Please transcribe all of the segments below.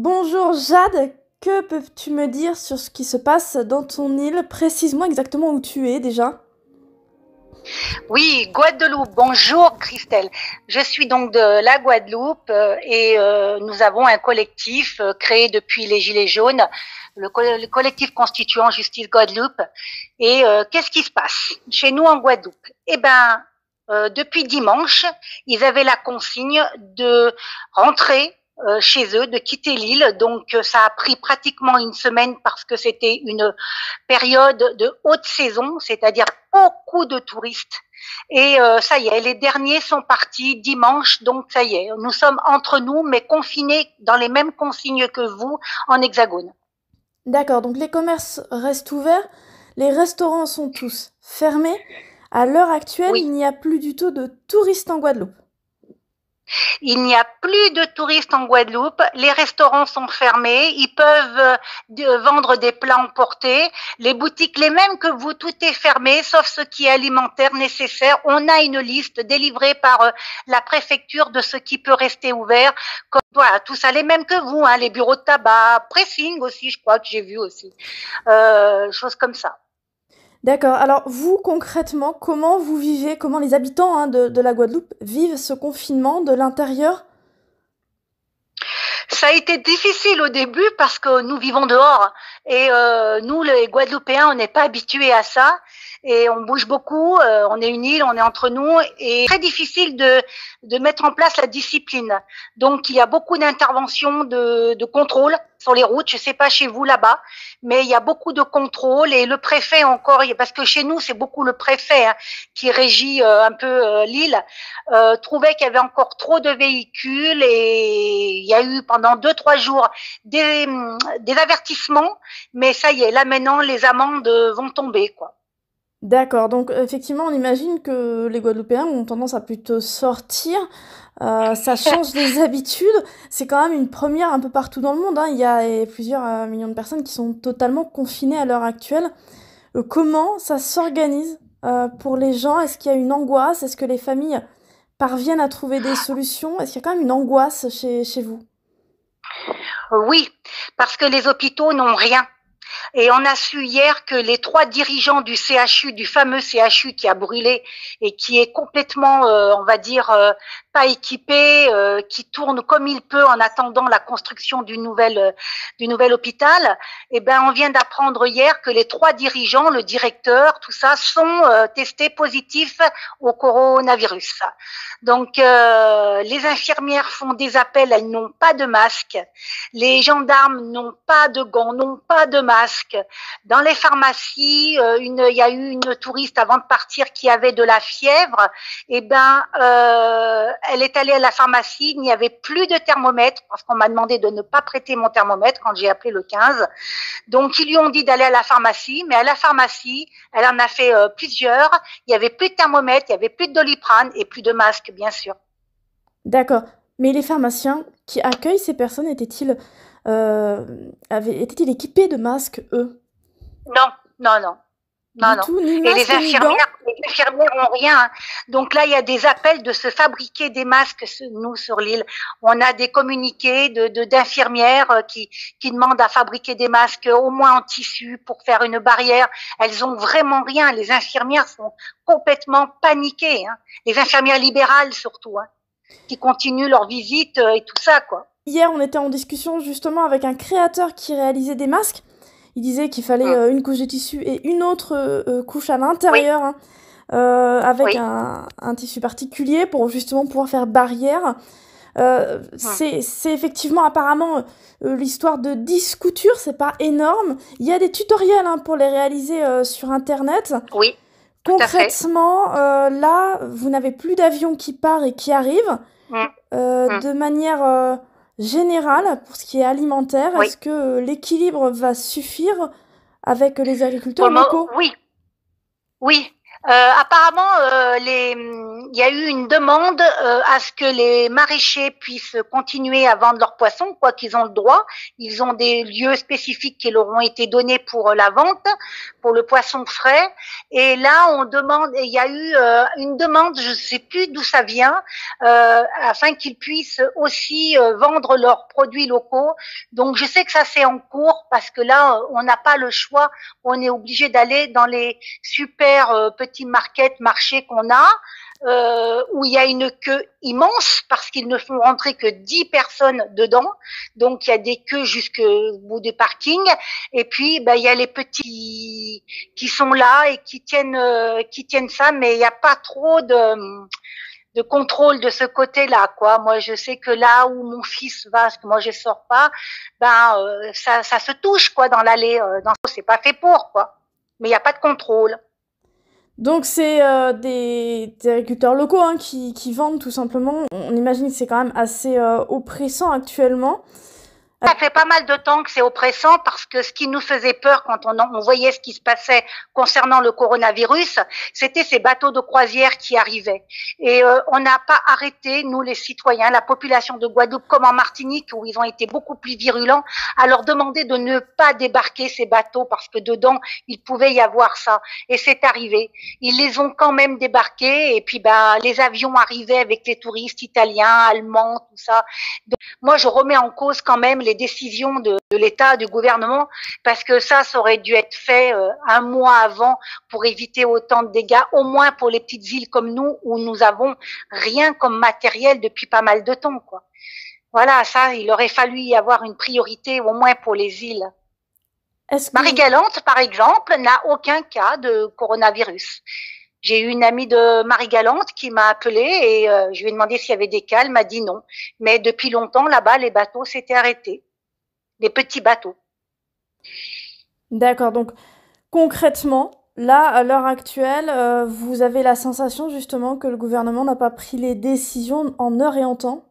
Bonjour Jade, que peux-tu me dire sur ce qui se passe dans ton île? Précise-moi exactement où tu es déjà. Oui, Guadeloupe. Bonjour Christelle. Je suis donc de la Guadeloupe et nous avons un collectif créé depuis les Gilets jaunes, le collectif constituant Justice Guadeloupe. Et qu'est-ce qui se passe chez nous en Guadeloupe? Depuis dimanche, ils avaient la consigne de rentrer chez eux, de quitter l'île. Donc ça a pris pratiquement une semaine parce que c'était une période de haute saison, c'est-à-dire beaucoup de touristes. Et ça y est, les derniers sont partis dimanche, donc ça y est, nous sommes entre nous, mais confinés dans les mêmes consignes que vous en Hexagone. D'accord, donc les commerces restent ouverts, les restaurants sont tous fermés. À l'heure actuelle, Oui. il n'y a plus du tout de touristes en Guadeloupe. Il n'y a plus de touristes en Guadeloupe. Les restaurants sont fermés. Ils peuvent vendre des plats emportés. Les boutiques, les mêmes que vous, tout est fermé, sauf ce qui est alimentaire nécessaire. On a une liste délivrée par la préfecture de ce qui peut rester ouvert. Comme, voilà, tout ça, les mêmes que vous, hein, les bureaux de tabac, pressing aussi, je crois que j'ai vu aussi. Choses comme ça. D'accord, alors vous concrètement, comment vous vivez, comment les habitants de la Guadeloupe vivent ce confinement de l'intérieur? Ça a été difficile au début parce que nous vivons dehors et nous, les Guadeloupéens, on n'est pas habitués à ça et on bouge beaucoup. On est une île, on est entre nous et très difficile de mettre en place la discipline. Donc il y a beaucoup d'interventions de contrôle sur les routes. Je sais pas chez vous là-bas, mais il y a beaucoup de contrôle et le préfet encore, parce que chez nous c'est beaucoup le préfet hein, qui régit un peu l'île, trouvait qu'il y avait encore trop de véhicules et il y a eu pendant 2, 3 jours des avertissements, mais ça y est, là maintenant les amendes vont tomber quoi. D'accord, donc effectivement, on imagine que les Guadeloupéens ont tendance à plutôt sortir. Ça change les habitudes. C'est quand même une première un peu partout dans le monde, hein. Il y a plusieurs millions de personnes qui sont totalement confinées à l'heure actuelle. Comment ça s'organise pour les gens? Est-ce qu'il y a une angoisse? Est-ce que les familles parviennent à trouver des solutions? Est-ce qu'il y a quand même une angoisse chez vous? Oui, parce que les hôpitaux n'ont rien. Et on a su hier que les 3 dirigeants du CHU, du fameux CHU qui a brûlé et qui est complètement, on va dire, pas équipé, qui tourne comme il peut en attendant la construction du nouvel hôpital, eh ben, on vient d'apprendre hier que les 3 dirigeants, le directeur, tout ça, sont testés positifs au coronavirus. Donc, les infirmières font des appels, elles n'ont pas de masque. Les gendarmes n'ont pas de gants, n'ont pas de masque. Dans les pharmacies, il y a eu une touriste avant de partir qui avait de la fièvre. Eh ben, elle est allée à la pharmacie, il n'y avait plus de thermomètre parce qu'on m'a demandé de ne pas prêter mon thermomètre quand j'ai appelé le 15. Donc ils lui ont dit d'aller à la pharmacie, mais à la pharmacie, elle en a fait plusieurs. Il y avait plus de thermomètre, il y avait plus de Doliprane et plus de masque, bien sûr. D'accord. Mais les pharmaciens qui accueillent ces personnes euh, étaient-ils équipés de masques, eux? Non, non, non. Non, Du non. tout, ni Et masque ni gants? les infirmières ont rien. Hein. Donc là, il y a des appels de se fabriquer des masques, nous, sur l'île. On a des communiqués d'infirmières qui demandent à fabriquer des masques au moins en tissu pour faire une barrière. Elles ont vraiment rien. Les infirmières sont complètement paniquées. Hein. Les infirmières libérales, surtout, hein, qui continuent leur visite et tout ça, quoi. Hier, on était en discussion justement avec un créateur qui réalisait des masques. Il disait qu'il fallait Hum. une couche de tissu et une autre couche à Oui, l'intérieur, hein, avec oui. un tissu particulier pour justement pouvoir faire barrière. Hum. C'est effectivement apparemment l'histoire de 10 coutures, c'est pas énorme. Il y a des tutoriels hein, pour les réaliser sur internet. Oui, tout à fait. Concrètement, là, vous n'avez plus d'avion qui part et qui arrive. Hum. Hum. De manière générale, pour ce qui est alimentaire, Oui. est-ce que l'équilibre va suffire avec les Pour agriculteurs le moment, locaux? oui. Oui, Apparemment, il y a eu une demande à ce que les maraîchers puissent continuer à vendre leurs poissons, quoi qu'ils ont le droit. Ils ont des lieux spécifiques qui leur ont été donnés pour la vente, pour le poisson frais. Et là, on demande, il y a eu une demande, je ne sais plus d'où ça vient, afin qu'ils puissent aussi vendre leurs produits locaux. Donc, je sais que ça c'est en cours parce que là, on n'a pas le choix. On est obligé d'aller dans les super petits marchés qu'on a, où il y a une queue immense parce qu'ils ne font rentrer que 10 personnes dedans. Donc il y a des queues jusqu'au bout du parking. Et puis il y a les petits qui sont là et qui tiennent ça, mais il n'y a pas trop de contrôle de ce côté-là, quoi. Moi, je sais que là où mon fils va, parce que moi je sors pas, ça se touche, quoi, dans l'allée. C'est pas fait pour, quoi. Mais il n'y a pas de contrôle. Donc c'est des agriculteurs locaux hein, qui vendent tout simplement. On imagine que c'est quand même assez oppressant actuellement. Ça fait pas mal de temps que c'est oppressant parce que ce qui nous faisait peur quand on voyait ce qui se passait concernant le coronavirus, c'était ces bateaux de croisière qui arrivaient. Et on n'a pas arrêté, nous les citoyens, la population de Guadeloupe comme en Martinique où ils ont été beaucoup plus virulents, à leur demander de ne pas débarquer ces bateaux parce que dedans, il pouvait y avoir ça. Et c'est arrivé. Ils les ont quand même débarqués et puis les avions arrivaient avec les touristes italiens, allemands, tout ça. Donc, moi, je remets en cause quand même les décisions de l'État, du gouvernement, parce que ça aurait dû être fait un mois avant pour éviter autant de dégâts, au moins pour les petites îles comme nous, où nous avons rien comme matériel depuis pas mal de temps, quoi. Voilà, ça, il aurait fallu y avoir une priorité, au moins pour les îles. Est-ce que Marie-Galante, par exemple, n'a aucun cas de coronavirus. J'ai eu une amie de Marie-Galante qui m'a appelée et je lui ai demandé s'il y avait des cas. Elle m'a dit non. Mais depuis longtemps, là-bas, les bateaux s'étaient arrêtés. Les petits bateaux. D'accord, donc concrètement, là, à l'heure actuelle, vous avez la sensation justement que le gouvernement n'a pas pris les décisions en heure et en temps?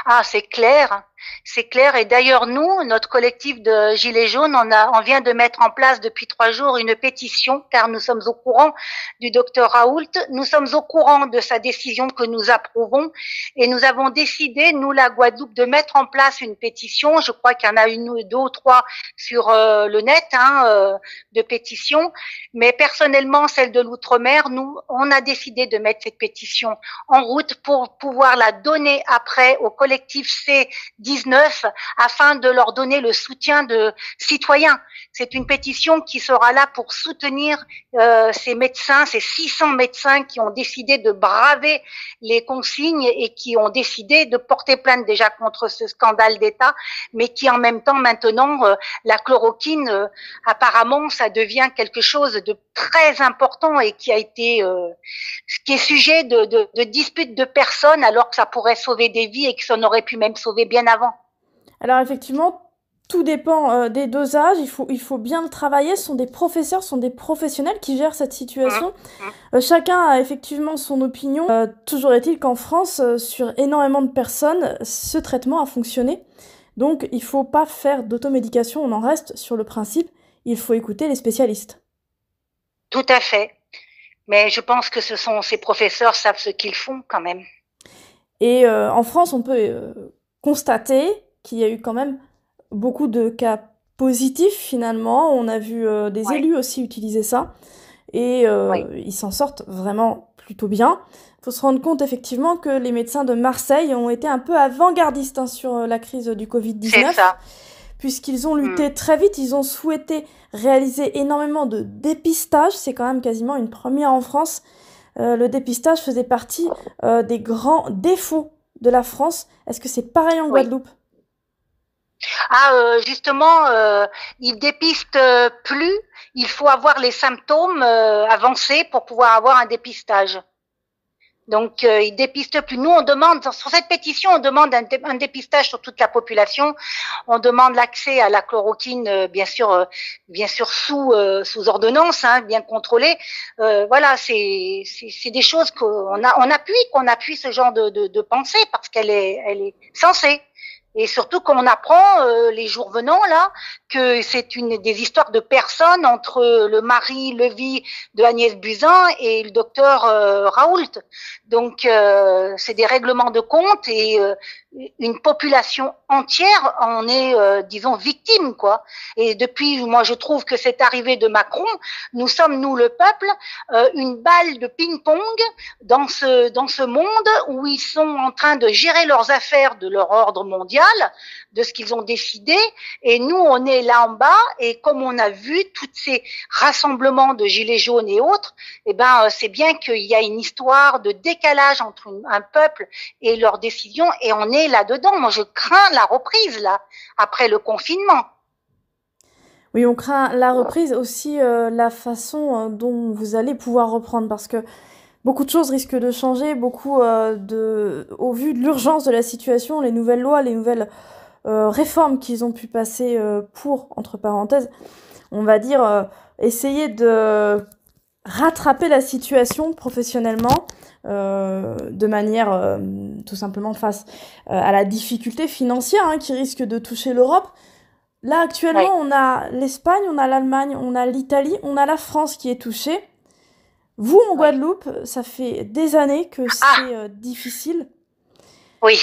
Ah, c'est clair. C'est clair. Et d'ailleurs, nous, notre collectif de Gilets jaunes, on vient de mettre en place depuis 3 jours une pétition, car nous sommes au courant du docteur Raoult. Nous sommes au courant de sa décision que nous approuvons. Et nous avons décidé, nous, la Guadeloupe, de mettre en place une pétition. Je crois qu'il y en a une, deux ou trois sur le net, de pétitions. Mais personnellement, celle de l'Outre-mer, nous, on a décidé de mettre cette pétition en route pour pouvoir la donner après au collectif C19 afin de leur donner le soutien de citoyens. C'est une pétition qui sera là pour soutenir ces médecins, ces 600 médecins qui ont décidé de braver les consignes et qui ont décidé de porter plainte déjà contre ce scandale d'État, mais qui en même temps maintenant, la chloroquine, apparemment, ça devient quelque chose de très important et qui a été, qui est sujet de disputes de personnes alors que ça pourrait sauver des vies et que ça en aurait pu même sauver bien avant. Alors effectivement, tout dépend des dosages, il faut bien le travailler, ce sont des professeurs, ce sont des professionnels qui gèrent cette situation. Chacun a effectivement son opinion. Toujours est-il qu'en France, sur énormément de personnes, ce traitement a fonctionné. Donc il faut pas faire d'automédication, on en reste sur le principe, il faut écouter les spécialistes. Tout à fait. Mais je pense que ces professeurs savent ce qu'ils font quand même. Et en France, on peut constater qu'il y a eu quand même beaucoup de cas positifs finalement. On a vu des Oui, élus aussi utiliser ça et oui, ils s'en sortent vraiment plutôt bien. Il faut se rendre compte effectivement que les médecins de Marseille ont été un peu avant-gardistes hein, sur la crise du c'est Covid-19, ça. puisqu'ils ont Mm. lutté très vite, ils ont souhaité réaliser énormément de dépistage. C'est quand même quasiment une première en France. Le dépistage faisait partie des grands défauts de la France. Est-ce que c'est pareil en Oui. Guadeloupe? Ah, justement, ils dépistent plus. Il faut avoir les symptômes avancés pour pouvoir avoir un dépistage. Donc, ils dépistent plus. Nous, on demande, sur cette pétition, on demande un dépistage sur toute la population. On demande l'accès à la chloroquine, bien sûr sous ordonnance, hein, bien contrôlée. Voilà, c'est des choses qu'on appuie ce genre de pensée parce elle est sensée. Et surtout qu'on apprend les jours venant là que c'est des histoires de personnes entre le mari Levy de Agnès Buzyn et le docteur Raoult. Donc c'est des règlements de compte et une population entière en est disons victime quoi. Et depuis moi je trouve que cette arrivée de Macron, nous sommes nous le peuple une balle de ping-pong dans ce monde où ils sont en train de gérer leurs affaires de leur ordre mondial, de ce qu'ils ont décidé, et nous on est là en bas, et comme on a vu tous ces rassemblements de gilets jaunes et autres, eh ben c'est bien qu'il y a une histoire de décalage entre un peuple et leurs décisions, et on est là-dedans. Moi je crains la reprise là après le confinement. Oui, on craint la reprise, aussi la façon dont vous allez pouvoir reprendre, parce que beaucoup de choses risquent de changer, au vu de l'urgence de la situation, les nouvelles lois, les nouvelles réformes qu'ils ont pu passer pour, entre parenthèses, on va dire, essayer de rattraper la situation professionnellement, de manière tout simplement face à la difficulté financière qui risque de toucher l'Europe. Là, actuellement, Oui. on a l'Espagne, on a l'Allemagne, on a l'Italie, on a la France qui est touchée. Vous, en Oui. Guadeloupe, ça fait des années que c'est difficile. Oui.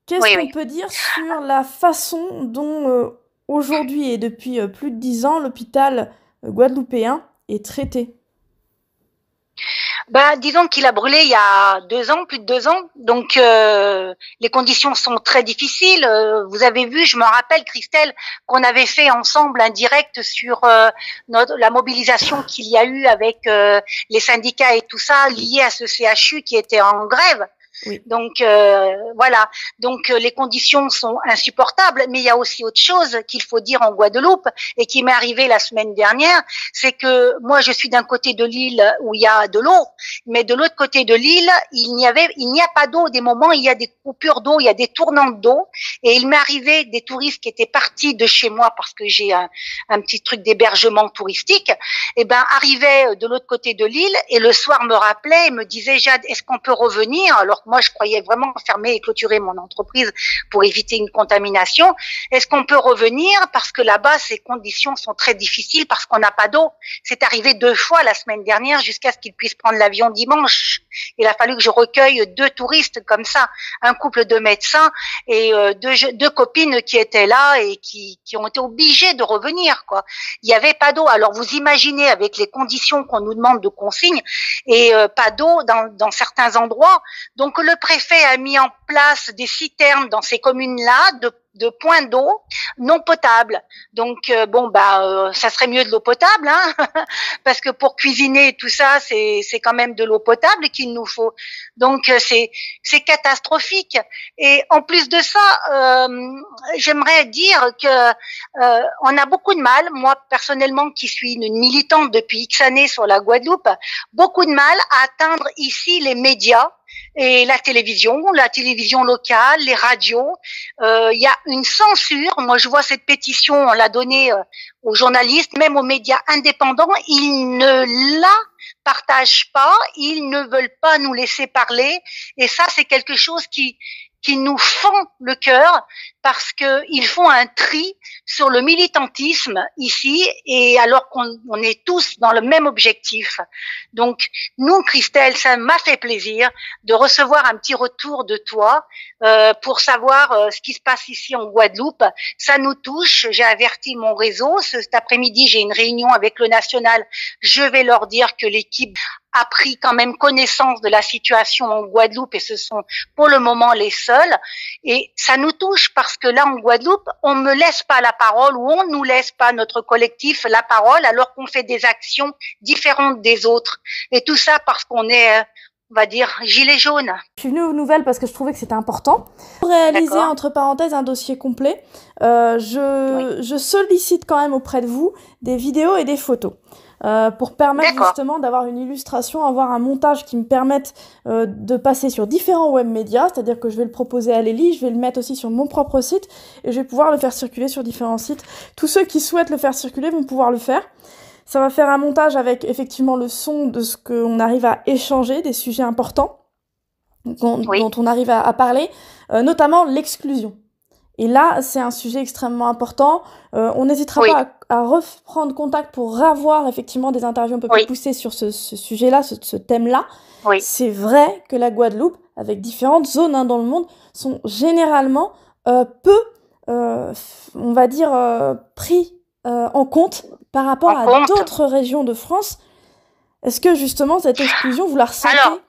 Qu'est-ce Oui, qu'on oui. peut dire sur la façon dont, aujourd'hui et depuis plus de 10 ans, l'hôpital guadeloupéen est traité? Bah, disons qu'il a brûlé il y a 2 ans, plus de 2 ans. Donc, les conditions sont très difficiles. Vous avez vu, je me rappelle, Christelle, qu'on avait fait ensemble un direct sur la mobilisation qu'il y a eu avec les syndicats et tout ça, lié à ce CHU qui était en grève. Oui. Donc voilà. Donc les conditions sont insupportables, mais il y a aussi autre chose qu'il faut dire en Guadeloupe et qui m'est arrivé la semaine dernière, c'est que moi je suis d'un côté de l'île où il y a de l'eau, mais de l'autre côté de l'île il n'y a pas d'eau. Des moments il y a des coupures d'eau, il y a des tournantes d'eau, et il m'est arrivé des touristes qui étaient partis de chez moi parce que j'ai un petit truc d'hébergement touristique, et ben arrivaient de l'autre côté de l'île et le soir me rappelaient et me disaient Jade, est-ce qu'on peut revenir? Alors moi, je croyais vraiment fermer et clôturer mon entreprise pour éviter une contamination. Est-ce qu'on peut revenir? Parce que là-bas, ces conditions sont très difficiles parce qu'on n'a pas d'eau. C'est arrivé 2 fois la semaine dernière jusqu'à ce qu'ils puissent prendre l'avion dimanche. Il a fallu que je recueille 2 touristes comme ça, un couple de médecins et 2 copines qui étaient là et qui ont été obligées de revenir, quoi. Il n'y avait pas d'eau. Alors vous imaginez avec les conditions qu'on nous demande de consigne et pas d'eau dans certains endroits. Donc le préfet a mis en place des citernes dans ces communes-là de points d'eau non potables. Donc ça serait mieux de l'eau potable, parce que pour cuisiner tout ça, c'est quand même de l'eau potable qu'il nous faut. Donc c'est catastrophique. Et en plus de ça, j'aimerais dire que on a beaucoup de mal. Moi personnellement, qui suis une militante depuis X années sur la Guadeloupe, beaucoup de mal à atteindre ici les médias. Et la télévision locale, les radios, il y a une censure. Moi, je vois cette pétition, on l'a donnée aux journalistes, même aux médias indépendants, ils ne la partagent pas, ils ne veulent pas nous laisser parler. Et ça, c'est quelque chose qui nous fend le cœur parce que ils font un tri sur le militantisme ici, et alors qu'on est tous dans le même objectif. Donc nous, Christelle, ça m'a fait plaisir de recevoir un petit retour de toi pour savoir ce qui se passe ici en Guadeloupe. Ça nous touche. J'ai averti mon réseau. Cet après-midi, j'ai une réunion avec le national. Je vais leur dire que l'équipe a pris quand même connaissance de la situation en Guadeloupe et ce sont pour le moment les seuls. Et ça nous touche parce que là en Guadeloupe, on ne laisse pas la parole, ou on nous laisse pas, notre collectif, la parole, alors qu'on fait des actions différentes des autres. Et tout ça parce qu'on est, on va dire, gilet jaune. Je suis venue aux nouvelles parce que je trouvais que c'était important. Pour réaliser, entre parenthèses, un dossier complet, je sollicite quand même auprès de vous des vidéos et des photos. Pour permettre justement d'avoir une illustration, avoir un montage qui me permette de passer sur différents web médias, c'est-à-dire que je vais le proposer à Lélie, je vais le mettre aussi sur mon propre site et je vais pouvoir le faire circuler sur différents sites. Tous ceux qui souhaitent le faire circuler vont pouvoir le faire. Ça va faire un montage avec effectivement le son de ce qu'on arrive à échanger, des sujets importants dont on arrive à parler, notamment l'exclusion. Et là, c'est un sujet extrêmement important. On n'hésitera Oui, pas à reprendre contact pour avoir effectivement des interviews un peu plus oui, poussées sur ce sujet-là, ce thème-là. oui. C'est vrai que la Guadeloupe, avec différentes zones dans le monde, sont généralement peu, on va dire, pris en compte par rapport En à compte. d'autres régions de France. Est-ce que justement cette exclusion, vous la Alors, ressentez?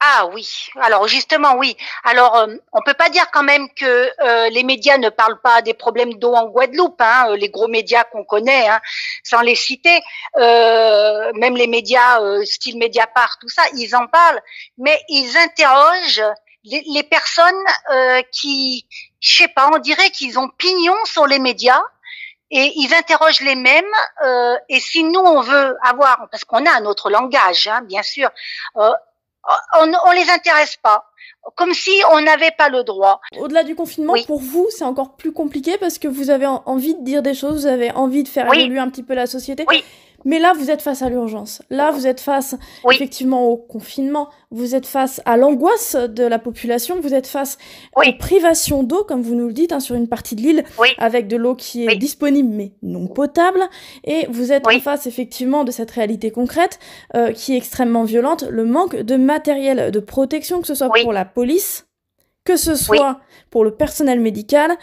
ah oui. Alors justement, oui. Alors, on peut pas dire quand même que les médias ne parlent pas des problèmes d'eau en Guadeloupe, hein, les gros médias qu'on connaît, hein, sans les citer. Même les médias style Mediapart, tout ça, ils en parlent, mais ils interrogent les personnes qui, je sais pas, on dirait qu'ils ont pignon sur les médias. Et ils interrogent les mêmes. Et si nous on veut avoir, parce qu'on a un autre langage, hein, bien sûr, euh, on les intéresse pas, comme si on n'avait pas le droit. Au-delà du confinement, Oui, pour vous, c'est encore plus compliqué parce que vous avez envie de dire des choses, vous avez envie de faire oui, évoluer un petit peu la société. oui, Mais là, vous êtes face à l'urgence. Là, vous êtes face oui, effectivement au confinement. Vous êtes face à l'angoisse de la population. Vous êtes face aux oui, privations d'eau, comme vous nous le dites, sur une partie de l'île, oui, avec de l'eau qui est oui, disponible mais non potable. Et vous êtes en oui, face effectivement de cette réalité concrète qui est extrêmement violente. Le manque de matériel de protection, que ce soit oui, pour la police, que ce oui, soit pour le personnel médical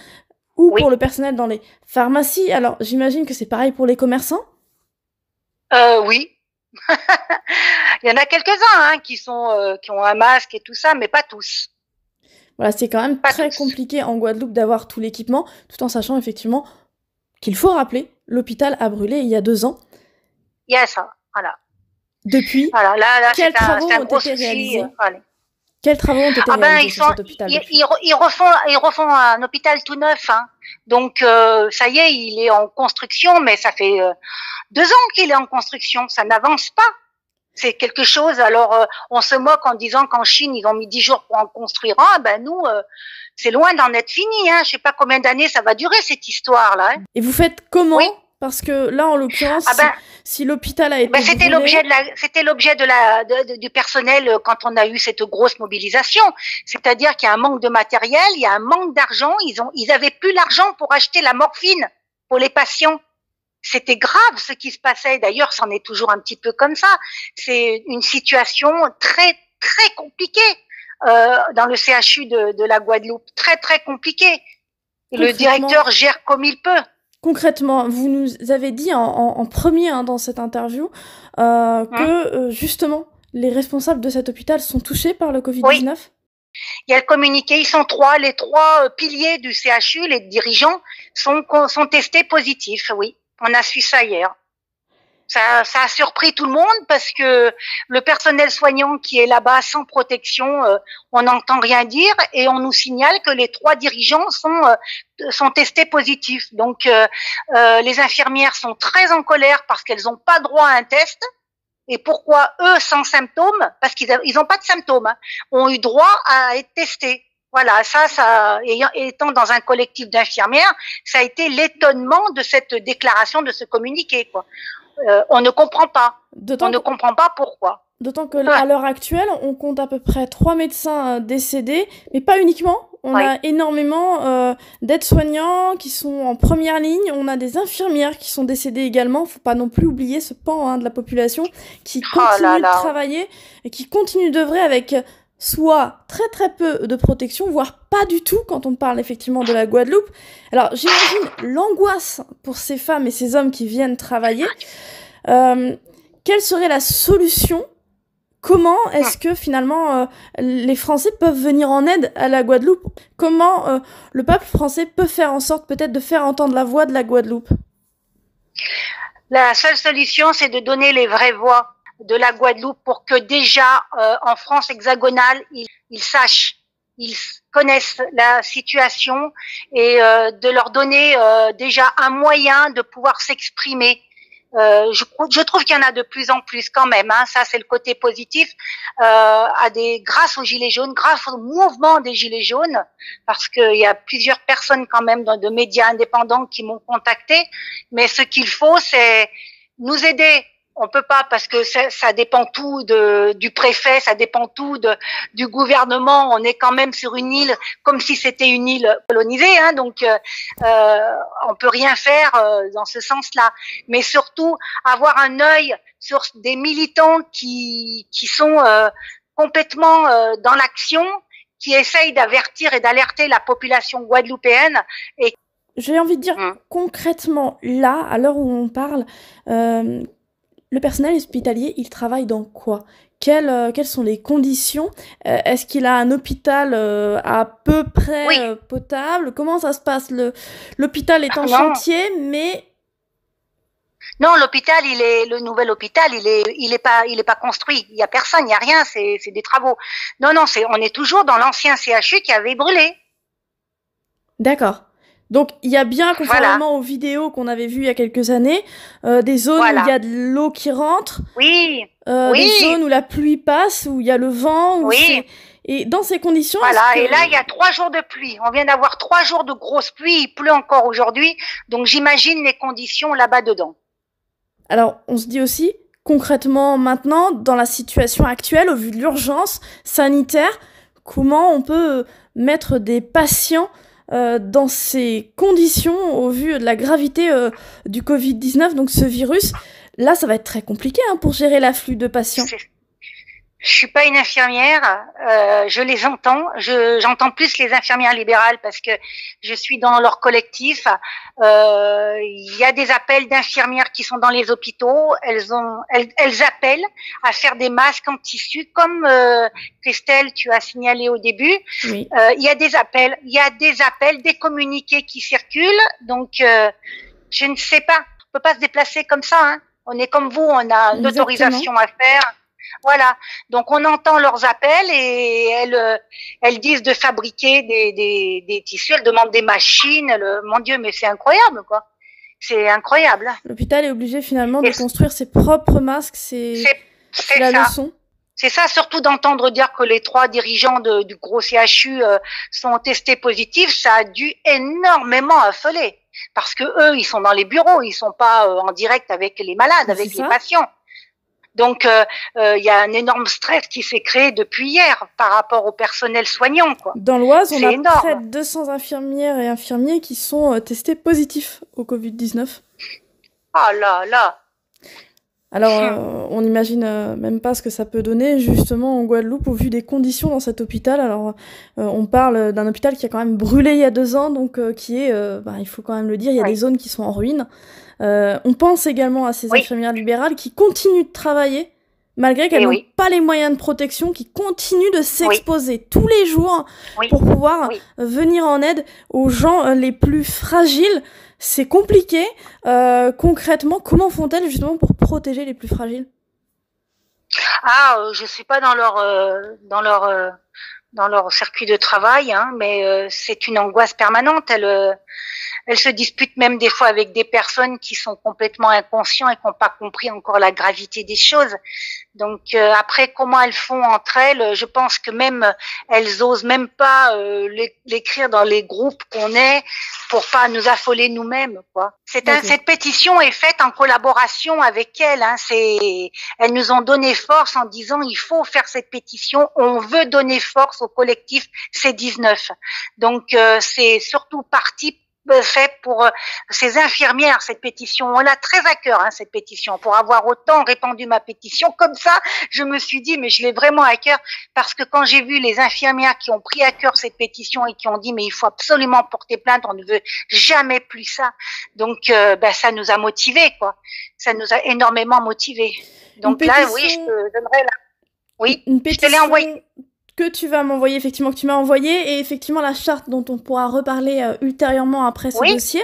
ou oui. pour le personnel dans les pharmacies. Alors, j'imagine que c'est pareil pour les commerçants. Oui. Il y en a quelques-uns hein, qui ont un masque et tout ça, mais pas tous, Voilà, c'est quand même pas très tous. compliqué en Guadeloupe d'avoir tout l'équipement, tout en sachant effectivement qu'il faut rappeler, l'hôpital a brûlé il y a 2 ans. Il y a ça, voilà. Depuis, Voilà, là, quels travaux c'est un ont gros été souci. réalisés? Voilà. Quels travaux ont été Ah ben réalisés sur cet hôpital depuis? ils refont un hôpital tout neuf. Hein. Donc ça y est, il est en construction, mais ça fait 2 ans qu'il est en construction. Ça n'avance pas. C'est quelque chose. Alors on se moque en disant qu'en Chine ils ont mis 10 jours pour en construire un. Ben nous, c'est loin d'en être fini. Hein. Je sais pas combien d'années ça va durer cette histoire là. Hein. Et vous faites comment? Oui. Parce que là, en l'occurrence, Ah ben si l'hôpital a été ben, brûlé, c'était l'objet du personnel quand on a eu cette grosse mobilisation. C'est-à-dire qu'il y a un manque de matériel, il y a un manque d'argent. Ils avaient plus l'argent pour acheter la morphine pour les patients. C'était grave ce qui se passait. D'ailleurs, c'en est toujours un petit peu comme ça. C'est une situation très très compliquée dans le CHU de la Guadeloupe, très très compliquée. Et le concrètement, directeur gère comme il peut. concrètement, vous nous avez dit en premier dans cette interview Hein? que justement les responsables de cet hôpital sont touchés par le Oui. Covid-19. Il y a le communiqué, ils sont trois, les trois piliers du CHU, les dirigeants sont testés positifs, oui. On a su ça hier. Ça a surpris tout le monde parce que le personnel soignant qui est là-bas sans protection, on n'entend rien dire et on nous signale que les trois dirigeants sont testés positifs. Donc les infirmières sont très en colère parce qu'elles n'ont pas droit à un test. Et pourquoi eux sans symptômes, parce qu'ils n'ont pas de symptômes, hein, ont eu droit à être testés. Voilà, ça, étant dans un collectif d'infirmières, ça a été l'étonnement de cette déclaration, de ce communiqué. Quoi. On ne comprend pas. On D'autant ne que comprend pas pourquoi. D'autant que Ouais, à l'heure actuelle, on compte à peu près 3 médecins décédés, mais pas uniquement. On oui. a énormément d'aides-soignants qui sont en première ligne. On a des infirmières qui sont décédées également. Faut pas non plus oublier ce pan de la population qui Oh là continue de là. travailler et qui continue d'œuvrer avec soit très très peu de protection, voire pas du tout quand on parle effectivement de la Guadeloupe. Alors j'imagine l'angoisse pour ces femmes et ces hommes qui viennent travailler. Quelle serait la solution? Comment est-ce que finalement les Français peuvent venir en aide à la Guadeloupe? Comment le peuple français peut faire en sorte peut-être de faire entendre la voix de la Guadeloupe? La seule solution, c'est de donner les vraies voix de la Guadeloupe pour que déjà en France hexagonale, ils sachent, ils connaissent la situation et de leur donner déjà un moyen de pouvoir s'exprimer. Je trouve qu'il y en a de plus en plus quand même. Hein, ça, c'est le côté positif. Grâce aux gilets jaunes, grâce au mouvement des gilets jaunes, parce qu'il y a plusieurs personnes quand même de médias indépendants qui m'ont contacté. Mais ce qu'il faut, c'est nous aider On peut pas parce que ça dépend tout du préfet, ça dépend tout du gouvernement. On est quand même sur une île comme si c'était une île colonisée, hein, donc on peut rien faire dans ce sens-là. Mais surtout avoir un œil sur des militants qui sont complètement dans l'action, qui essayent d'avertir et d'alerter la population guadeloupéenne. Et j'ai envie de dire concrètement là, à l'heure où on parle. Le personnel hospitalier, il travaille dans quoi ? Quelles sont les conditions ? Est-ce qu'il a un hôpital à peu près potable ? Comment ça se passe ? L'hôpital est en chantier, mais... Non, l'hôpital, le nouvel hôpital, il est pas construit. Il y a personne, il y a rien, c'est des travaux. Non, on est toujours dans l'ancien CHU qui avait brûlé. D'accord. Donc, il y a bien, conformément aux vidéos qu'on avait vues il y a quelques années, des zones où il y a de l'eau qui rentre, des zones où la pluie passe, où il y a le vent, et dans ces conditions... Voilà, et là, il y a 3 jours de pluie. On vient d'avoir 3 jours de grosse pluie, il pleut encore aujourd'hui, donc j'imagine les conditions là-bas dedans. Alors, on se dit aussi, concrètement, maintenant, dans la situation actuelle, au vu de l'urgence sanitaire, comment on peut mettre des patients dans ces conditions, au vu de la gravité du Covid-19, donc ce virus, là, ça va être très compliqué pour gérer l'afflux de patients. Je suis pas une infirmière, je les entends, j'entends plus les infirmières libérales parce que je suis dans leur collectif. Il y a des appels d'infirmières qui sont dans les hôpitaux, elles appellent à faire des masques en tissu comme Christelle, tu as signalé au début. Oui. Il y a des appels, des communiqués qui circulent, donc je ne sais pas, on peut pas se déplacer comme ça, hein. On est comme vous, on a une autorisation à faire. Voilà, donc on entend leurs appels et elles disent de fabriquer des tissus, elles demandent des machines. Mon Dieu, mais c'est incroyable, quoi. C'est incroyable. L'hôpital est obligé finalement de construire ses propres masques, c'est la leçon. C'est ça, surtout d'entendre dire que les 3 dirigeants du gros CHU sont testés positifs, ça a dû énormément affoler. Parce que eux, ils sont dans les bureaux, ils sont pas en direct avec les malades, avec les patients. Donc, il y a un énorme stress qui s'est créé depuis hier par rapport au personnel soignant, quoi. Dans l'Oise, on a près de 200 infirmières et infirmiers qui sont testés positifs au Covid-19. Ah là là. Alors, on n'imagine même pas ce que ça peut donner, justement, en Guadeloupe, au vu des conditions dans cet hôpital. Alors, on parle d'un hôpital qui a quand même brûlé il y a 2 ans, donc qui est, il faut quand même le dire, il y a des zones qui sont en ruine. On pense également à ces infirmières libérales qui continuent de travailler, malgré qu'elles n'ont pas les moyens de protection, qui continuent de s'exposer tous les jours pour pouvoir venir en aide aux gens les plus fragiles. C'est compliqué. Concrètement, comment font-elles justement pour protéger les plus fragiles ? Je suis pas dans leur circuit de travail, hein, mais c'est une angoisse permanente. Elles se disputent même des fois avec des personnes qui sont complètement inconscients et qui n'ont pas compris encore la gravité des choses. Donc après, comment elles font entre elles, je pense que même elles osent même pas l'écrire dans les groupes qu'on est pour pas nous affoler nous-mêmes, quoi. Cette pétition est faite en collaboration avec elles, hein. Elles nous ont donné force en disant il faut faire cette pétition, on veut donner force au collectif C19. Donc c'est surtout parti fait pour ces infirmières, cette pétition. On l'a très à cœur, hein, cette pétition. Pour avoir autant répandu ma pétition, comme ça, je me suis dit, mais je l'ai vraiment à cœur, parce que quand j'ai vu les infirmières qui ont pris à cœur cette pétition et qui ont dit, mais il faut absolument porter plainte, on ne veut jamais plus ça. Donc, ça nous a motivés, quoi. Ça nous a énormément motivés. Donc là, oui, je te donnerai la... Oui, je te l'ai envoyé. Que tu vas m'envoyer, effectivement, que tu m'as envoyé, et effectivement la charte dont on pourra reparler ultérieurement après ce dossier.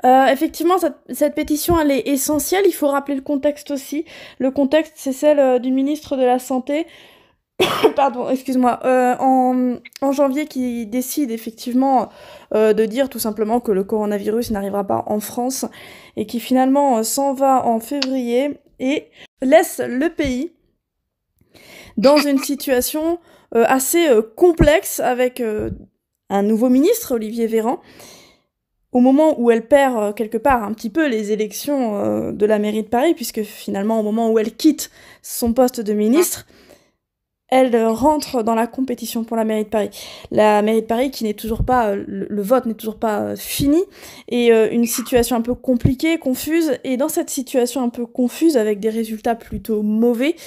Effectivement, cette pétition, elle est essentielle. Il faut rappeler le contexte aussi. Le contexte, c'est celle du ministre de la Santé, pardon, excuse-moi, en janvier, qui décide effectivement de dire tout simplement que le coronavirus n'arrivera pas en France, et qui finalement s'en va en février et laisse le pays dans une situation assez complexe avec un nouveau ministre, Olivier Véran. au moment où elle perd quelque part un petit peu les élections de la mairie de Paris, puisque finalement au moment où elle quitte son poste de ministre, elle rentre dans la compétition pour la mairie de Paris. La mairie de Paris qui n'est toujours pas, le vote n'est toujours pas fini, et une situation un peu compliquée, confuse, et dans cette situation un peu confuse, avec des résultats plutôt mauvais,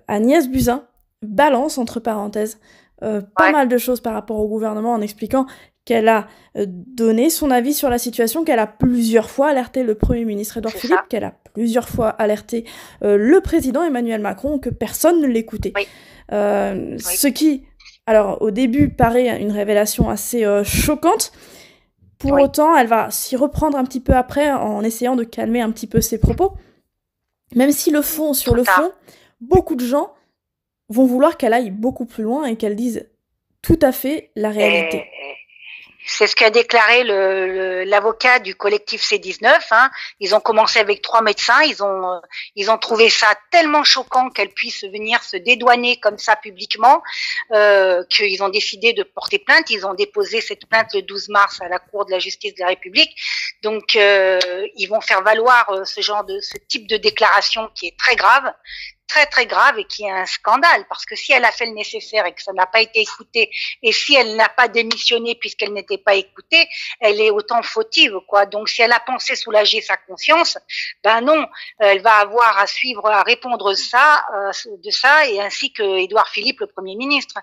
Agnès Buzyn balance, entre parenthèses, pas mal de choses par rapport au gouvernement en expliquant qu'elle a donné son avis sur la situation, qu'elle a plusieurs fois alerté le Premier ministre Édouard Philippe, qu'elle a plusieurs fois alerté le président Emmanuel Macron, que personne ne l'écoutait. Ce qui, alors au début, paraît une révélation assez choquante. Pour autant, elle va s'y reprendre un petit peu après en essayant de calmer un petit peu ses propos. Même si sur le fond, beaucoup de gens vont vouloir qu'elle aille beaucoup plus loin et qu'elle dise tout à fait la réalité. C'est ce qu'a déclaré l'avocat du collectif C19. Hein. Ils ont commencé avec 3 médecins. Ils ont trouvé ça tellement choquant qu'elle puisse venir se dédouaner comme ça publiquement qu'ils ont décidé de porter plainte. Ils ont déposé cette plainte le 12 mars à la Cour de la justice de la République. Donc, ils vont faire valoir ce type de déclaration qui est très grave, très très grave et qui est un scandale, parce que si elle a fait le nécessaire et que ça n'a pas été écouté, et si elle n'a pas démissionné puisqu'elle n'était pas écoutée, elle est autant fautive, quoi. Donc si elle a pensé soulager sa conscience, ben non, elle va avoir à suivre, à répondre de ça, et ainsi que Édouard Philippe, le Premier ministre.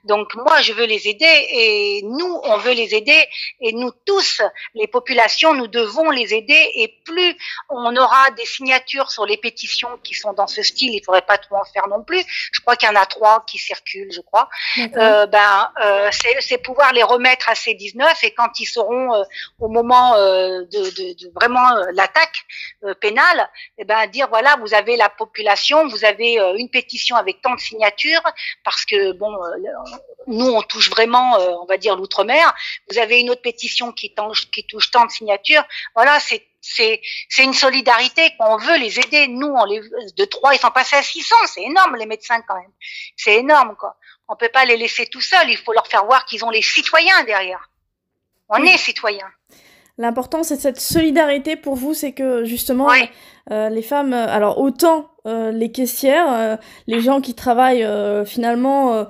Donc moi je veux les aider, et nous on veut les aider, et nous tous, les populations, nous devons les aider, et plus on aura des signatures sur les pétitions qui sont dans ce style, il faudrait pas trop en faire non plus. Je crois qu'il y en a 3 qui circulent, je crois. C'est pouvoir les remettre à ces 19, et quand ils seront au moment de vraiment l'attaque pénale, eh ben dire voilà, vous avez la population, vous avez une pétition avec tant de signatures, parce que bon, nous on touche vraiment, on va dire l'outre-mer. Vous avez une autre pétition qui touche tant de signatures. Voilà, c'est une solidarité qu'on veut les aider. Nous, de 3, ils sont passés à 600. C'est énorme, les médecins, quand même. C'est énorme, quoi. On peut pas les laisser tout seuls. Il faut leur faire voir qu'ils ont les citoyens derrière. On est citoyens. L'important, c'est cette solidarité pour vous, c'est que, justement, les femmes, alors autant les caissières, les gens qui travaillent finalement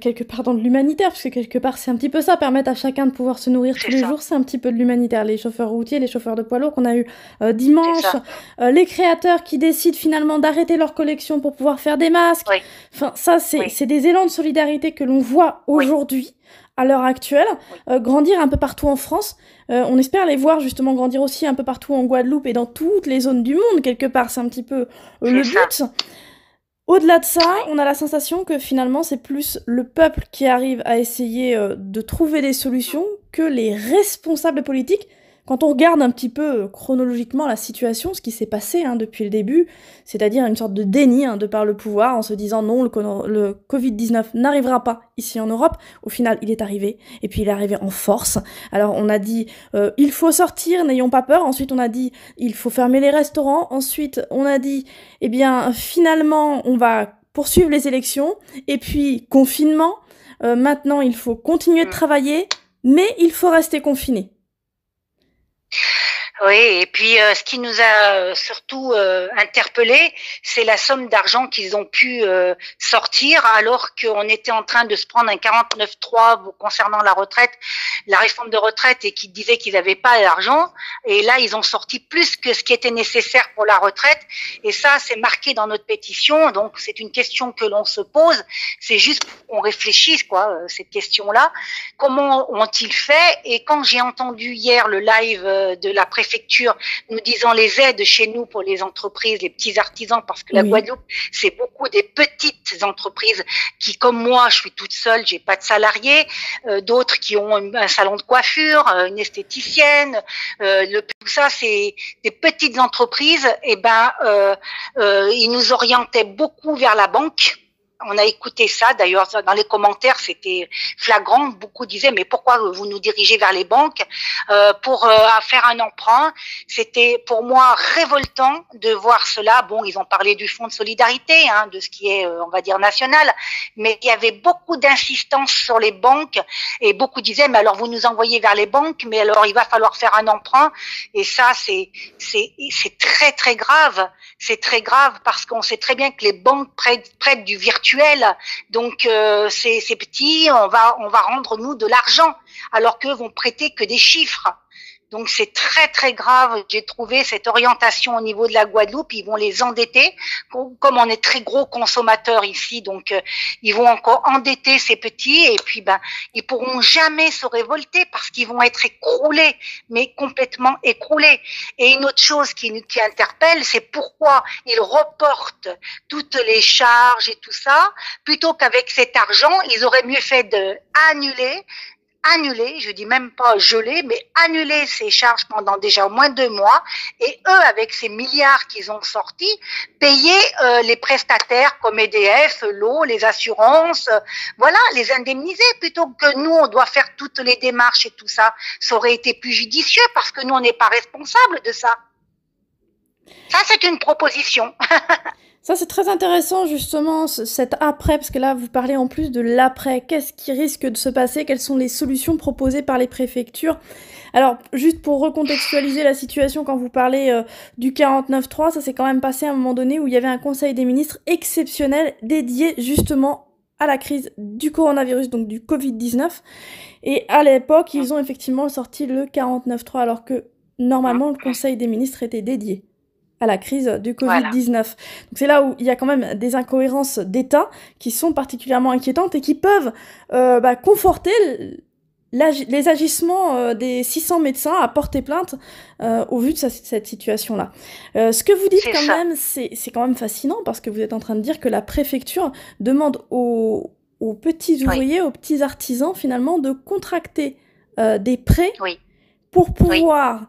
quelque part dans de l'humanitaire, parce que quelque part c'est un petit peu ça, permettre à chacun de pouvoir se nourrir tous les jours, c'est un petit peu de l'humanitaire. Les chauffeurs routiers, les chauffeurs de poids lourds qu'on a eu dimanche, les créateurs qui décident finalement d'arrêter leur collection pour pouvoir faire des masques. Enfin, ça, c'est des élans de solidarité que l'on voit aujourd'hui, à l'heure actuelle, grandir un peu partout en France. On espère les voir justement grandir aussi un peu partout en Guadeloupe et dans toutes les zones du monde, quelque part. C'est un petit peu le but. Au-delà de ça, on a la sensation que finalement, c'est plus le peuple qui arrive à essayer de trouver des solutions que les responsables politiques. Quand on regarde un petit peu chronologiquement la situation, ce qui s'est passé depuis le début, c'est-à-dire une sorte de déni de par le pouvoir, en se disant non, le Covid-19 n'arrivera pas ici en Europe. Au final, il est arrivé, et puis il est arrivé en force. Alors on a dit il faut sortir, n'ayons pas peur. Ensuite on a dit il faut fermer les restaurants. Ensuite on a dit eh bien finalement on va poursuivre les élections. Et puis confinement. Maintenant il faut continuer de travailler, mais il faut rester confiné. Oui, et puis ce qui nous a surtout interpellés, c'est la somme d'argent qu'ils ont pu sortir, alors qu'on était en train de se prendre un 49.3 concernant la retraite, la réforme de retraite, et qui disaient qu'ils n'avaient pas d'argent. Et là, ils ont sorti plus que ce qui était nécessaire pour la retraite. Et ça, c'est marqué dans notre pétition. Donc, c'est une question que l'on se pose. C'est juste qu'on réfléchisse, quoi, cette question-là. Comment ont-ils fait? Et quand j'ai entendu hier le live de la préfecture nous disant les aides chez nous pour les entreprises, les petits artisans, parce que la Guadeloupe, c'est beaucoup des petites entreprises qui, comme moi, je suis toute seule, j'ai pas de salariés, d'autres qui ont un salon de coiffure, une esthéticienne, tout ça, c'est des petites entreprises. Et ils nous orientaient beaucoup vers la banque. On a écouté ça, d'ailleurs, dans les commentaires, c'était flagrant. Beaucoup disaient, mais pourquoi vous nous dirigez vers les banques? pour faire un emprunt. C'était pour moi révoltant de voir cela. Bon, ils ont parlé du fonds de solidarité, hein, de ce qui est, on va dire, national, mais il y avait beaucoup d'insistance sur les banques et beaucoup disaient, mais alors vous nous envoyez vers les banques, mais alors il va falloir faire un emprunt. Et ça, c'est très très grave. C'est très grave parce qu'on sait très bien que les banques prêtent du virtuel. Donc c'est petit, on va rendre nous de l'argent, alors qu'eux vont prêter que des chiffres. Donc c'est très très grave. J'ai trouvé cette orientation au niveau de la Guadeloupe. Ils vont les endetter, comme on est très gros consommateurs ici, donc ils vont encore endetter ces petits et puis ils pourront jamais se révolter parce qu'ils vont être écroulés, mais complètement écroulés. Et une autre chose qui interpelle, c'est pourquoi ils reportent toutes les charges et tout ça, plutôt qu'avec cet argent, ils auraient mieux fait de annuler, je dis même pas geler, mais annuler ces charges pendant déjà au moins 2 mois et eux, avec ces milliards qu'ils ont sortis, payer les prestataires comme EDF, l'eau, les assurances, voilà, les indemniser plutôt que nous, on doit faire toutes les démarches et tout ça. Ça aurait été plus judicieux parce que nous, on n'est pas responsable de ça. Ça, c'est une proposition. Ça, c'est très intéressant, justement, cet après, parce que là, vous parlez en plus de l'après. Qu'est-ce qui risque de se passer? Quelles sont les solutions proposées par les préfectures? Alors, juste pour recontextualiser la situation, quand vous parlez du 49.3, ça s'est quand même passé à un moment donné où il y avait un conseil des ministres exceptionnel dédié justement à la crise du coronavirus, donc du Covid-19. Et à l'époque, ils ont effectivement sorti le 49.3, alors que normalement, le conseil des ministres était dédié à la crise du Covid-19. Voilà. Donc c'est là où il y a quand même des incohérences d'État qui sont particulièrement inquiétantes et qui peuvent conforter les agissements des 600 médecins à porter plainte au vu de cette situation-là. Ce que vous dites quand même, c'est quand même fascinant parce que vous êtes en train de dire que la préfecture demande aux petits ouvriers, aux petits artisans finalement de contracter des prêts pour pouvoir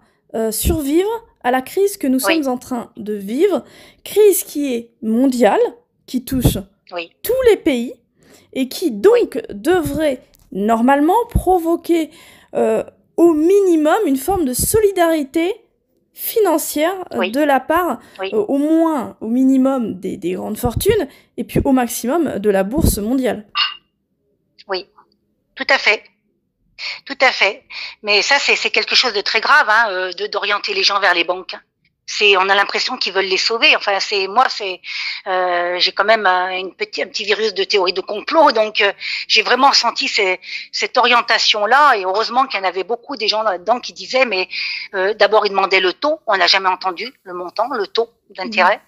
survivre à la crise que nous sommes en train de vivre, crise qui est mondiale, qui touche tous les pays, et qui donc devrait normalement provoquer au minimum une forme de solidarité financière de la part, au moins, au minimum des grandes fortunes, et puis au maximum de la bourse mondiale. Oui, tout à fait. Tout à fait. Mais ça, c'est quelque chose de très grave, hein, d'orienter les gens vers les banques. On a l'impression qu'ils veulent les sauver. Enfin, j'ai quand même un petit virus de théorie de complot, donc j'ai vraiment senti cette orientation-là. Et heureusement qu'il y en avait beaucoup des gens là-dedans qui disaient, mais d'abord ils demandaient le taux. On n'a jamais entendu le montant, le taux d'intérêt,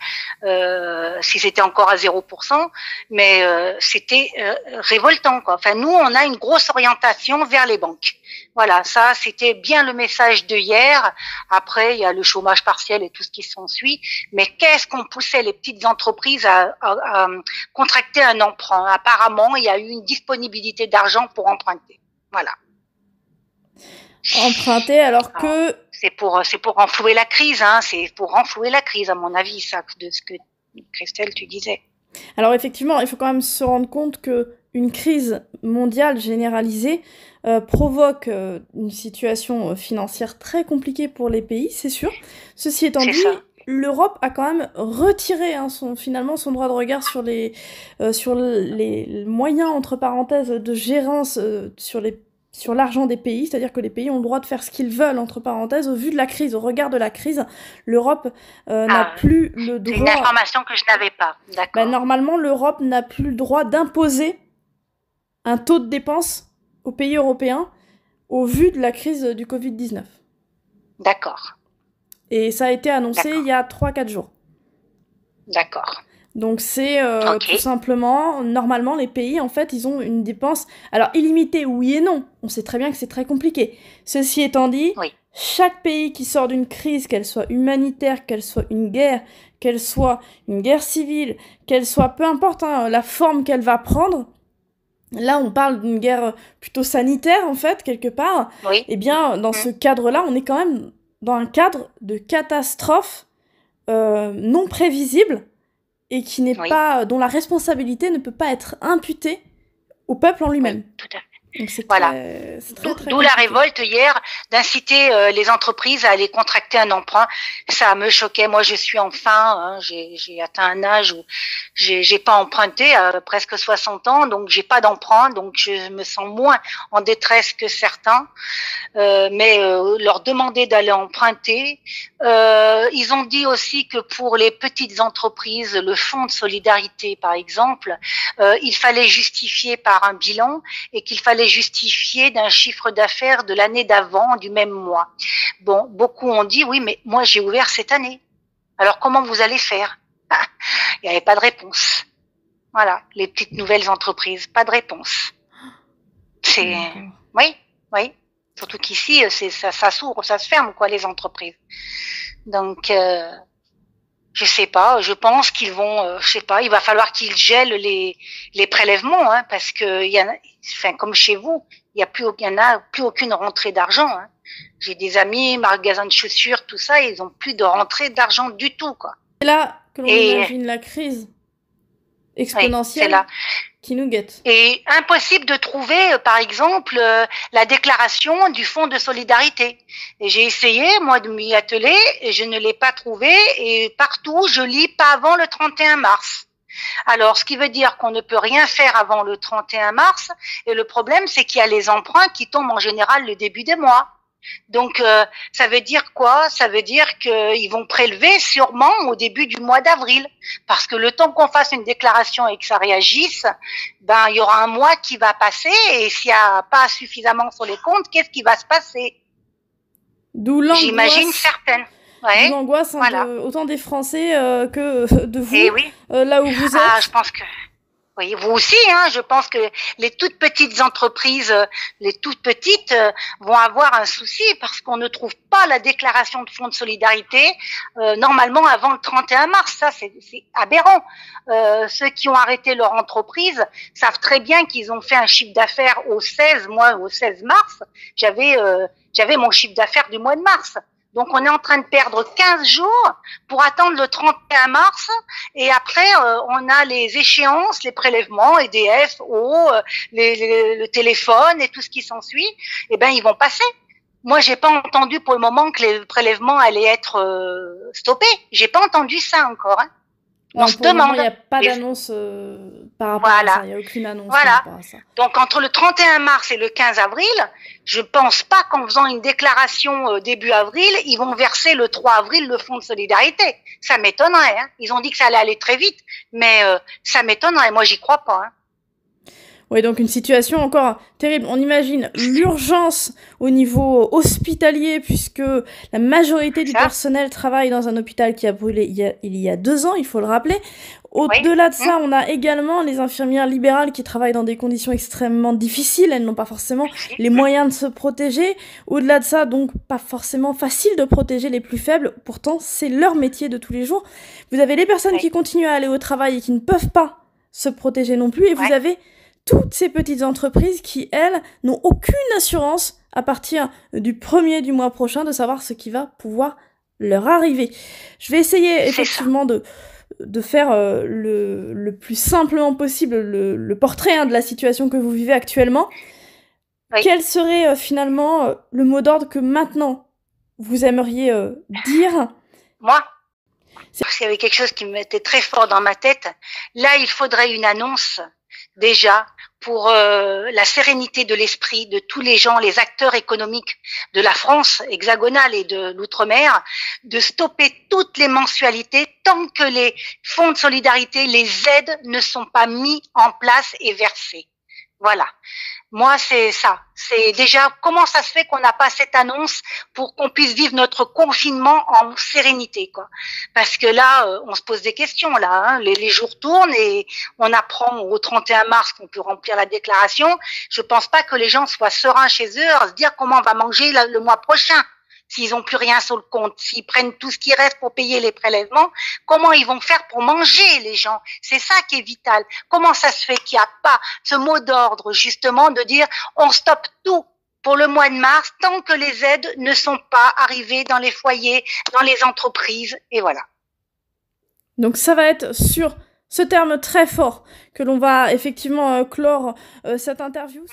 si c'était encore à 0%, mais c'était révoltant, quoi. Enfin, nous, on a une grosse orientation vers les banques. Voilà, ça, c'était bien le message de hier. Après, il y a le chômage partiel et tout ce qui s'ensuit. Mais qu'est-ce qu'on poussait les petites entreprises à contracter un emprunt? Apparemment, il y a eu une disponibilité d'argent pour emprunter. Voilà. Emprunter alors que... C'est pour renflouer la crise, hein. C'est pour renflouer la crise, à mon avis, ça, de ce que Christelle, tu disais. Alors effectivement, il faut quand même se rendre compte qu'une crise mondiale généralisée provoque une situation financière très compliquée pour les pays, c'est sûr. Ceci étant dit, l'Europe a quand même retiré finalement son droit de regard sur les moyens, entre parenthèses, de gérance sur l'argent des pays, c'est-à-dire que les pays ont le droit de faire ce qu'ils veulent, entre parenthèses, au vu de la crise, au regard de la crise. L'Europe n'a plus le droit... C'est une information que je n'avais pas, d'accord. Normalement, l'Europe n'a plus le droit d'imposer un taux de dépense aux pays européens au vu de la crise du Covid-19. D'accord. Et ça a été annoncé il y a 3-4 jours. D'accord. Donc c'est tout simplement, normalement les pays en fait ils ont une dépense, alors illimitée oui et non, on sait très bien que c'est très compliqué. Ceci étant dit, chaque pays qui sort d'une crise, qu'elle soit humanitaire, qu'elle soit une guerre civile, qu'elle soit, peu importe la forme qu'elle va prendre, là on parle d'une guerre plutôt sanitaire en fait quelque part, et bien dans ce cadre-là on est quand même dans un cadre de catastrophe non prévisible, et dont la responsabilité ne peut pas être imputée au peuple en lui-même. Oui, tout à fait. Donc c'est Voilà. très D'où la compliqué. révolte hier d'inciter les entreprises à aller contracter un emprunt. Ça me choquait. Moi, je suis enfin, j'ai atteint un âge où j'ai pas emprunté à presque 60 ans, donc j'ai pas d'emprunt, donc je me sens moins en détresse que certains. Mais leur demander d'aller emprunter. Ils ont dit aussi que pour les petites entreprises, le fonds de solidarité, par exemple, il fallait justifier par un bilan et qu'il fallait justifier d'un chiffre d'affaires de l'année d'avant, du même mois. Bon, beaucoup ont dit oui, mais moi j'ai ouvert cette année. Alors comment vous allez faire? Il n'y avait pas de réponse. Voilà, les petites nouvelles entreprises, pas de réponse. C'est oui, oui. Surtout qu'ici, ça s'ouvre, ça se ferme, quoi, les entreprises. Donc, je sais pas. Je pense qu'ils vont, je sais pas. Il va falloir qu'ils gèlent les prélèvements, hein, parce que il y en a, enfin, comme chez vous, il y en a plus aucune rentrée d'argent. Hein. J'ai des amis, magasins de chaussures, tout ça, ils ont plus de rentrée d'argent du tout, quoi. C'est là que l'on imagine la crise exponentielle là. qui nous guette. Et impossible de trouver, par exemple, la déclaration du fonds de solidarité. Et j'ai essayé, moi, de m'y atteler, et je ne l'ai pas trouvé, et partout, je lis pas avant le 31 mars. Alors, ce qui veut dire qu'on ne peut rien faire avant le 31 mars, et le problème, c'est qu'il y a les emprunts qui tombent en général le début des mois. Donc, ça veut dire quoi? Ça veut dire qu'ils vont prélever sûrement au début du mois d'avril. Parce que le temps qu'on fasse une déclaration et que ça réagisse, ben, il y aura un mois qui va passer et s'il n'y a pas suffisamment sur les comptes, qu'est-ce qui va se passer? D'où l'angoisse. J'imagine certaines. Ouais, d'où l'angoisse voilà. autant des Français que de vous, oui. là où vous êtes. Ah, je pense que... Oui, vous aussi, hein. Je pense que les toutes petites entreprises, les toutes petites, vont avoir un souci parce qu'on ne trouve pas la déclaration de fonds de solidarité normalement avant le 31 mars. Ça, c'est aberrant. Ceux qui ont arrêté leur entreprise savent très bien qu'ils ont fait un chiffre d'affaires au 16 mars. J'avais mon chiffre d'affaires du mois de mars. Donc, on est en train de perdre 15 jours pour attendre le 31 mars. Et après, on a les échéances, les prélèvements, EDF, eau, le téléphone et tout ce qui s'ensuit. Eh ben, ils vont passer. Moi, j'ai pas entendu pour le moment que les prélèvements allaient être stoppés. J'ai pas entendu ça encore. Hein. On se demande. Il n'y a pas d'annonce par rapport à ça. Il n'y a aucune annonce par rapport à ça. Donc, entre le 31 mars et le 15 avril, je pense pas qu'en faisant une déclaration début avril, ils vont verser le 3 avril le fonds de solidarité. Ça m'étonnerait. Hein. Ils ont dit que ça allait aller très vite, mais ça m'étonnerait. Moi, j'y crois pas. Hein. Oui, donc une situation encore terrible. On imagine l'urgence au niveau hospitalier, puisque la majorité du personnel travaille dans un hôpital qui a brûlé il y a 2 ans, il faut le rappeler. Au-delà de ça, on a également les infirmières libérales qui travaillent dans des conditions extrêmement difficiles. Elles n'ont pas forcément les moyens de se protéger. Au-delà de ça, donc, pas forcément facile de protéger les plus faibles. Pourtant, c'est leur métier de tous les jours. Vous avez les personnes qui continuent à aller au travail et qui ne peuvent pas se protéger non plus. Et vous avez toutes ces petites entreprises qui, elles, n'ont aucune assurance à partir du 1er du mois prochain de savoir ce qui va pouvoir leur arriver. Je vais essayer effectivement de faire le plus simplement possible le portrait de la situation que vous vivez actuellement. Oui. Quel serait finalement le mot d'ordre que maintenant vous aimeriez dire? Moi, parce qu'il y avait quelque chose qui me mettait très fort dans ma tête. Là, il faudrait une annonce déjà pour la sérénité de l'esprit de tous les gens, les acteurs économiques de la France hexagonale et de l'outre-mer, de stopper toutes les mensualités tant que les fonds de solidarité, les aides ne sont pas mis en place et versés. Voilà. Moi, c'est ça. C'est déjà comment ça se fait qu'on n'a pas cette annonce pour qu'on puisse vivre notre confinement en sérénité, quoi. Parce que là, on se pose des questions, là. Hein. Les jours tournent et on apprend au 31 mars qu'on peut remplir la déclaration. Je pense pas que les gens soient sereins chez eux à se dire comment on va manger le mois prochain. S'ils n'ont plus rien sur le compte, s'ils prennent tout ce qui reste pour payer les prélèvements, comment ils vont faire pour manger les gens? C'est ça qui est vital. Comment ça se fait qu'il n'y a pas ce mot d'ordre justement de dire on stoppe tout pour le mois de mars tant que les aides ne sont pas arrivées dans les foyers, dans les entreprises et voilà. Donc ça va être sur ce terme très fort que l'on va effectivement clore cette interview.